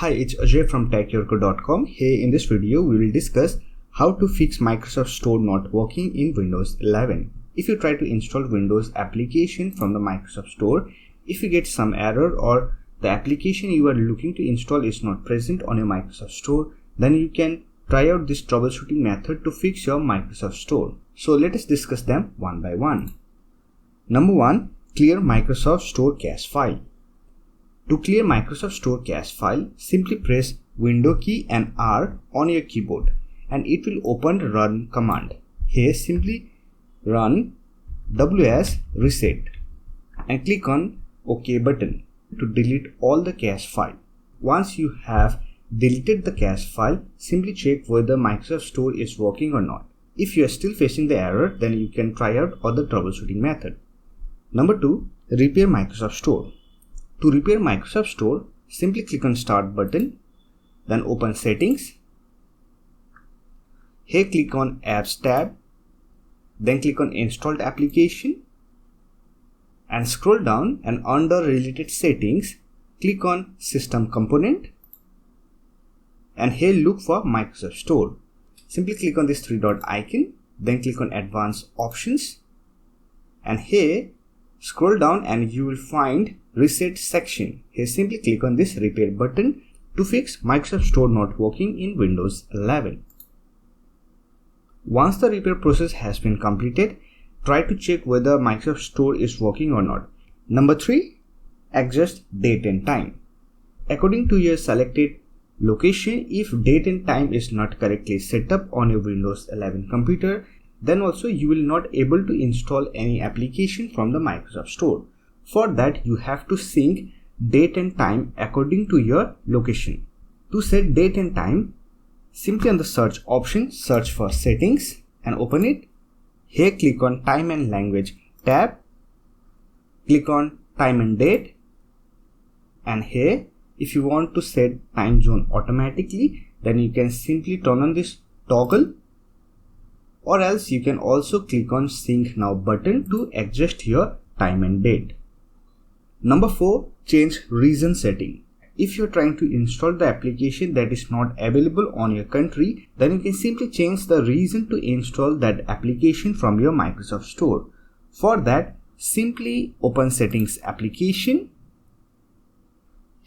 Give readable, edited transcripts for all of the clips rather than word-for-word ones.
Hi, it's Ajay from TechYorko.com. Here in this video, we will discuss how to fix Microsoft Store not working in Windows 11. If you try to install Windows application from the Microsoft Store, if you get some error or the application you are looking to install is not present on your Microsoft Store, then you can try out this troubleshooting method to fix your Microsoft Store. So let us discuss them one by one. Number 1. Clear Microsoft Store cache file. To clear Microsoft Store cache file, simply press Window key and R on your keyboard and it will open the run command. Here simply run ws reset and click on OK button to delete all the cache file. Once you have deleted the cache file, simply check whether Microsoft Store is working or not. If you are still facing the error, then you can try out other troubleshooting method. Number 2. Repair Microsoft Store. To repair Microsoft Store, simply click on Start button, then open Settings. Here click on Apps tab, then click on Installed Application and scroll down and under Related Settings, click on System Component and here look for Microsoft Store. Simply click on this 3-dot icon, then click on Advanced Options and here scroll down and you will find Reset section. Here simply click on this Repair button to fix Microsoft Store not working in Windows 11. Once the repair process has been completed, try to check whether Microsoft Store is working or not. Number 3. Adjust date and time. According to your selected location, if date and time is not correctly set up on your Windows 11 computer, then also you will not able to install any application from the Microsoft Store. For that, you have to sync date and time according to your location. To set date and time, simply on the search option, search for settings and open it. Here click on time and language tab, click on time and date and here if you want to set time zone automatically, then you can simply turn on this toggle, or else you can also click on Sync Now button to adjust your time and date. Number 4. Change region setting. If you are trying to install the application that is not available on your country, then you can simply change the region to install that application from your Microsoft Store. For that, simply open Settings Application,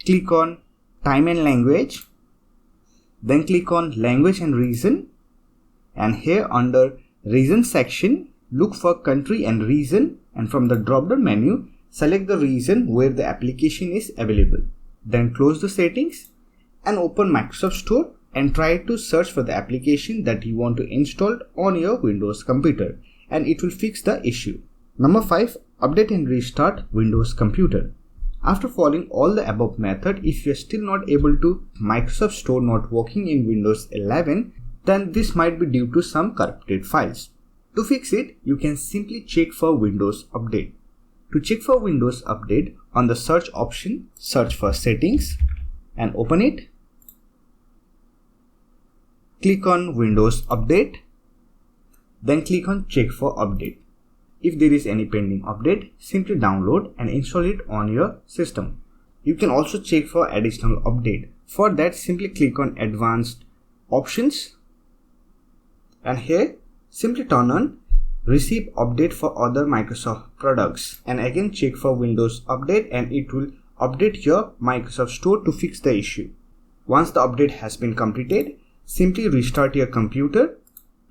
click on Time and Language, then click on Language and Region, and here under Region section, look for Country and Region, and from the drop-down menu, select the region where the application is available. Then close the settings and open Microsoft Store and try to search for the application that you want to install on your Windows computer, and it will fix the issue. Number 5. Update and restart Windows computer. After following all the above method, if you are still not able to Microsoft Store not working in Windows 11, then this might be due to some corrupted files. To fix it, you can simply check for Windows Update. To check for Windows Update, on the search option, search for Settings and open it. Click on Windows Update, then click on Check for Update. If there is any pending update, simply download and install it on your system. You can also check for additional update. For that, simply click on Advanced Options and here simply turn on Receive update for other Microsoft products and again check for Windows Update and it will update your Microsoft Store to fix the issue. Once the update has been completed, simply restart your computer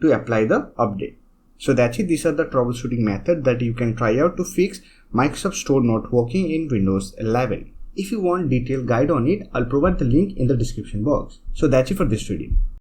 to apply the update. So that's it. These are the troubleshooting method that you can try out to fix Microsoft Store not working in Windows 11. If you want detailed guide on it, I'll provide the link in the description box. So that's it for this video.